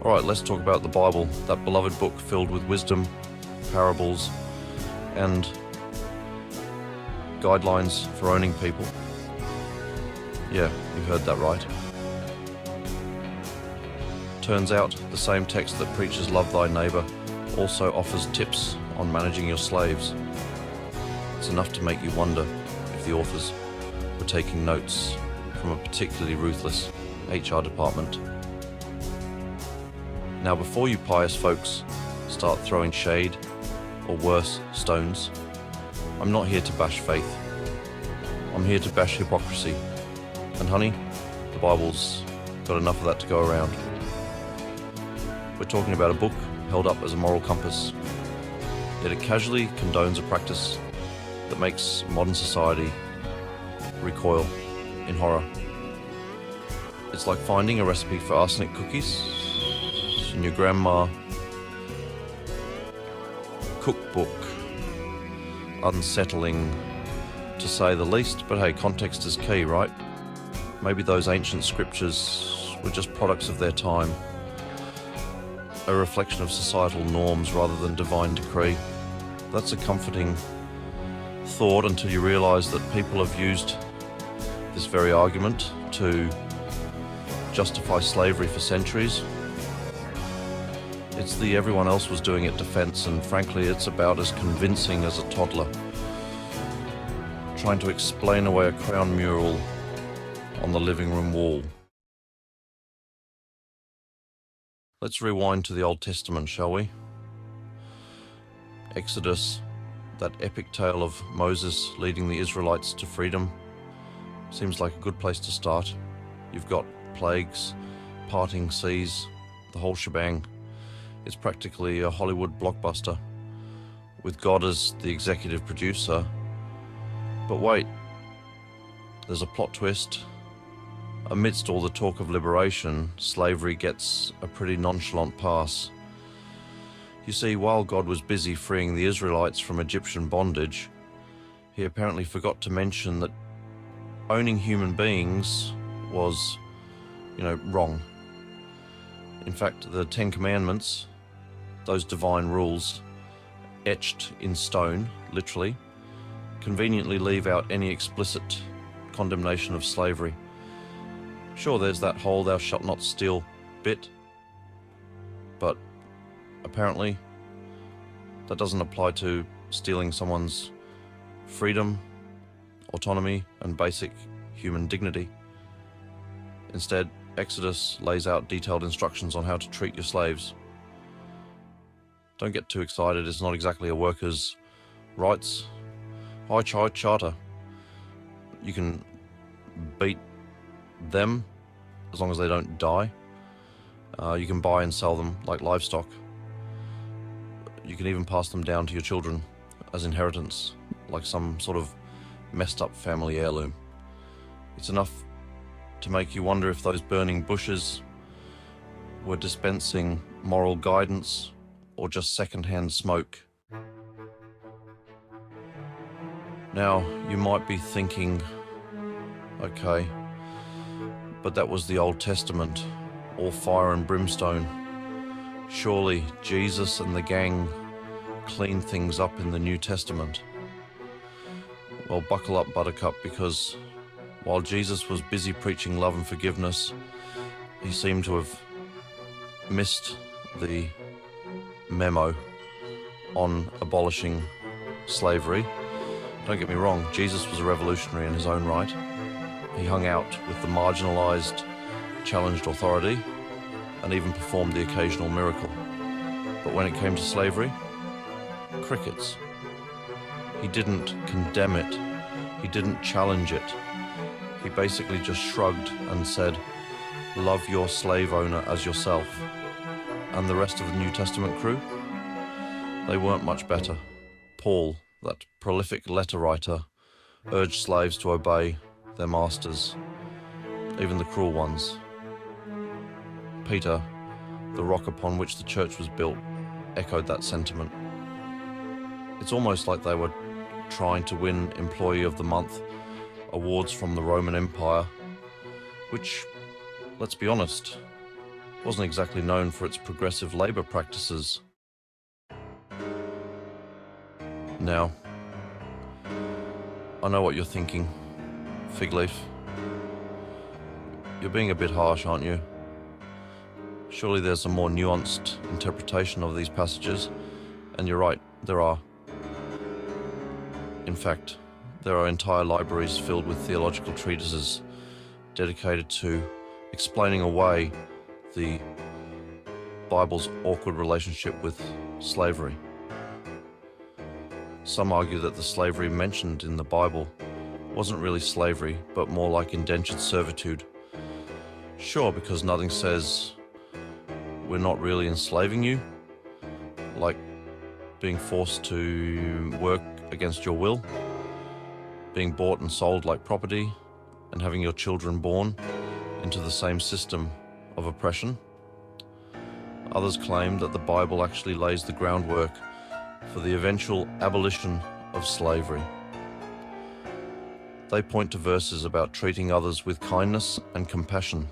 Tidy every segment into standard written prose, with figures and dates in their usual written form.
Alright, let's talk about the Bible, that beloved book filled with wisdom, parables, and guidelines for owning people. Yeah, you've heard that right. Turns out, the same text that preaches love thy neighbour also offers tips on managing your slaves. It's enough to make you wonder if the authors were taking notes from a particularly ruthless HR department. Now, before you pious folks start throwing shade, or worse, stones, I'm not here to bash faith. I'm here to bash hypocrisy. And honey, the Bible's got enough of that to go around. We're talking about a book held up as a moral compass, yet it casually condones a practice that makes modern society recoil in horror. It's like finding a recipe for arsenic cookies in your grandma cookbook. Unsettling, to say the least, but hey, context is key, right? Maybe those ancient scriptures were just products of their time, a reflection of societal norms rather than divine decree. That's a comforting thought until you realise that people have used this very argument to justify slavery for centuries. It's the everyone else was doing it defence, and frankly it's about as convincing as a toddler trying to explain away a crown mural on the living room wall. Let's rewind to the Old Testament, shall we? Exodus, that epic tale of Moses leading the Israelites to freedom, seems like a good place to start. You've got plagues, parting seas, the whole shebang. It's practically a Hollywood blockbuster, with God as the executive producer. But wait, there's a plot twist. Amidst all the talk of liberation, slavery gets a pretty nonchalant pass. You see, while God was busy freeing the Israelites from Egyptian bondage, he apparently forgot to mention that owning human beings was, wrong. In fact, the Ten Commandments, those divine rules, etched in stone, literally, conveniently leave out any explicit condemnation of slavery. Sure, there's that whole thou shalt not steal bit, but apparently that doesn't apply to stealing someone's freedom, autonomy, and basic human dignity. Instead, Exodus lays out detailed instructions on how to treat your slaves. Don't get too excited, it's not exactly a workers' rights high charter. You can beat them as long as they don't die. You can buy and sell them like livestock. You can even pass them down to your children as inheritance, like some sort of messed up family heirloom. It's enough to make you wonder if those burning bushes were dispensing moral guidance or just second-hand smoke. Now, you might be thinking, okay, but that was the Old Testament, all fire and brimstone. Surely Jesus and the gang cleaned things up in the New Testament. Well, buckle up, Buttercup, because while Jesus was busy preaching love and forgiveness, he seemed to have missed the memo on abolishing slavery. Don't get me wrong, Jesus was a revolutionary in his own right. He hung out with the marginalized, challenged authority, and even performed the occasional miracle. But when it came to slavery, crickets. He didn't condemn it. He didn't challenge it. He basically just shrugged and said, love your slave owner as yourself. And the rest of the New Testament crew? They weren't much better. Paul, that prolific letter writer, urged slaves to obey their masters, even the cruel ones. Peter, the rock upon which the church was built, echoed that sentiment. It's almost like they were trying to win Employee of the Month awards from the Roman Empire, which, let's be honest, wasn't exactly known for its progressive labor practices. Now, I know what you're thinking, Fig Leaf. You're being a bit harsh, aren't you? Surely there's a more nuanced interpretation of these passages, and you're right, there are. In fact, there are entire libraries filled with theological treatises dedicated to explaining away the Bible's awkward relationship with slavery. Some argue that the slavery mentioned in the Bible wasn't really slavery, but more like indentured servitude. Sure, because nothing says we're not really enslaving you, like being forced to work against your will, being bought and sold like property, and having your children born into the same system of oppression. Others claim that the Bible actually lays the groundwork for the eventual abolition of slavery. They point to verses about treating others with kindness and compassion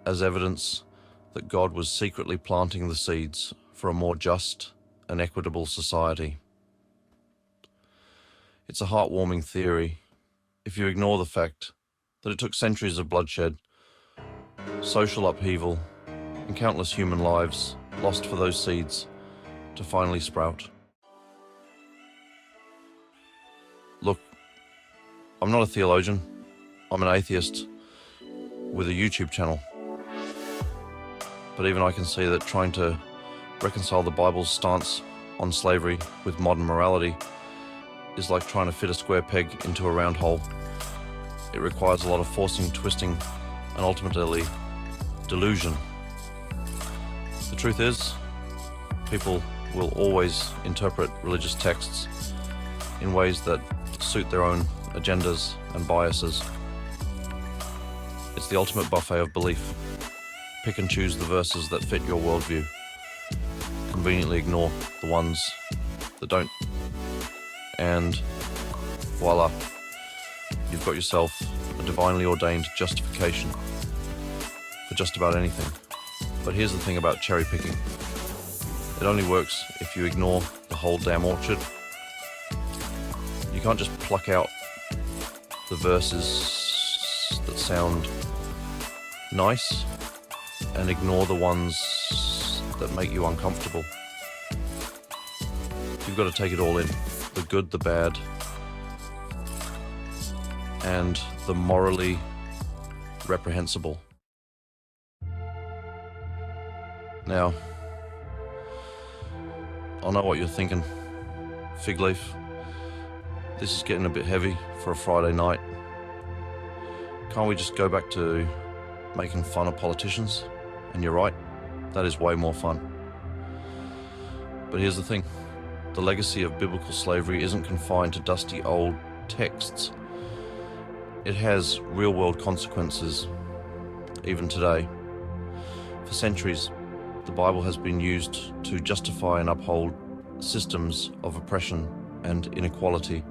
as evidence that God was secretly planting the seeds for a more just and equitable society. It's a heartwarming theory if you ignore the fact that it took centuries of bloodshed, social upheaval, and countless human lives lost for those seeds to finally sprout. Look, I'm not a theologian. I'm an atheist with a YouTube channel. But even I can see that trying to reconcile the Bible's stance on slavery with modern morality is like trying to fit a square peg into a round hole. It requires a lot of forcing, twisting, and ultimately delusion. The truth is, people will always interpret religious texts in ways that suit their own agendas and biases. It's the ultimate buffet of belief. Pick and choose the verses that fit your worldview. Conveniently ignore the ones that don't. And voila, you've got yourself a divinely ordained justification for just about anything. But here's the thing about cherry picking. It only works if you ignore the whole damn orchard. You can't just pluck out the verses that sound nice and ignore the ones that make you uncomfortable. You've got to take it all in. The good, the bad, and the morally reprehensible. Now, I know what you're thinking, Fig Leaf. This is getting a bit heavy for a Friday night. Can't we just go back to making fun of politicians? And you're right, that is way more fun. But here's the thing. The legacy of biblical slavery isn't confined to dusty old texts. It has real-world consequences, even today. For centuries, the Bible has been used to justify and uphold systems of oppression and inequality.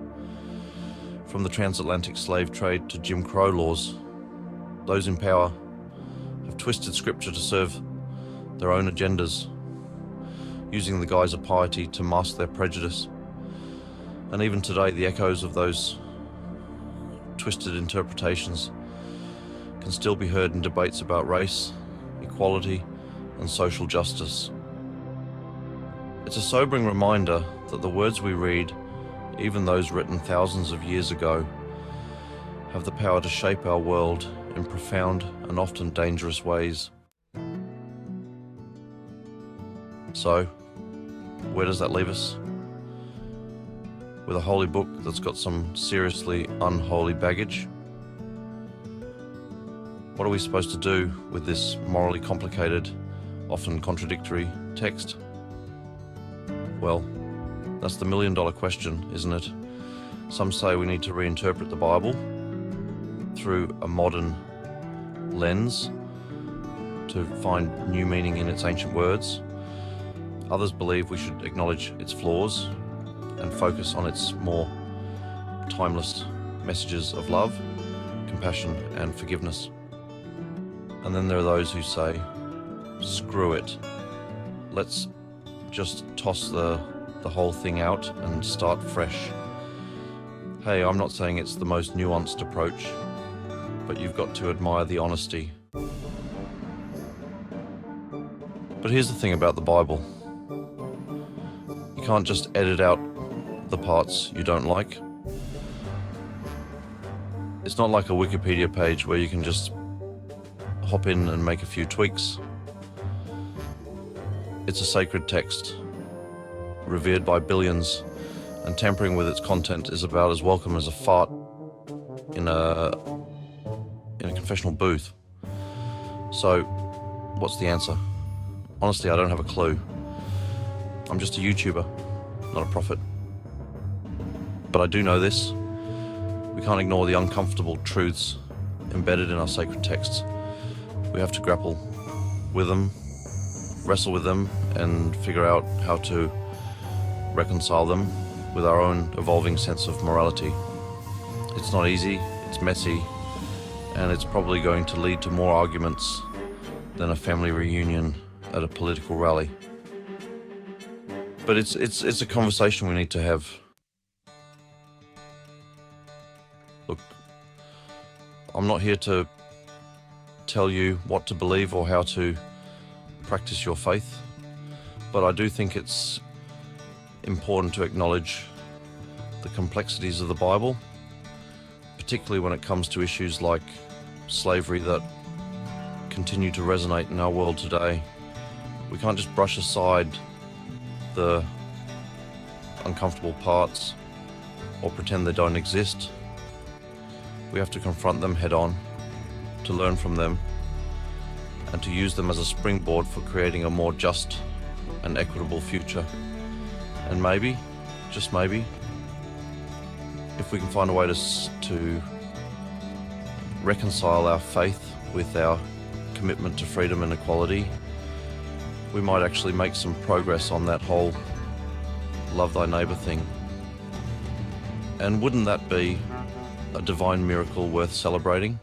From the transatlantic slave trade to Jim Crow laws, those in power have twisted scripture to serve their own agendas, using the guise of piety to mask their prejudice. And even today, the echoes of those twisted interpretations can still be heard in debates about race, equality, and social justice. It's a sobering reminder that the words we read, even those written thousands of years ago, have the power to shape our world in profound and often dangerous ways. So, where does that leave us? With a holy book that's got some seriously unholy baggage? What are we supposed to do with this morally complicated, often contradictory text? Well, that's the million-dollar question, isn't it? Some say we need to reinterpret the Bible through a modern lens to find new meaning in its ancient words. Others believe we should acknowledge its flaws and focus on its more timeless messages of love, compassion, and forgiveness. And then there are those who say Screw it. Let's just toss the whole thing out and start fresh. Hey, I'm not saying it's the most nuanced approach, but you've got to admire the honesty. But here's the thing about the Bible. You can't just edit out the parts you don't like. It's not like a Wikipedia page where you can just hop in and make a few tweaks. It's a sacred text, revered by billions, and tampering with its content is about as welcome as a fart in a confessional booth. So, what's the answer? Honestly, I don't have a clue. I'm just a YouTuber, not a prophet. But I do know this. We can't ignore the uncomfortable truths embedded in our sacred texts. We have to grapple with them, wrestle with them, and figure out how to reconcile them with our own evolving sense of morality. It's not easy, it's messy, and it's probably going to lead to more arguments than a family reunion at a political rally. But it's a conversation we need to have. Look, I'm not here to tell you what to believe or how to practice your faith, but I do think it's important to acknowledge the complexities of the Bible, particularly when it comes to issues like slavery that continue to resonate in our world today. We can't just brush aside the uncomfortable parts or pretend they don't exist. We have to confront them head on, to learn from them, and to use them as a springboard for creating a more just and equitable future. And maybe, just maybe, if we can find a way to reconcile our faith with our commitment to freedom and equality, we might actually make some progress on that whole love thy neighbour thing. And wouldn't that be a divine miracle worth celebrating?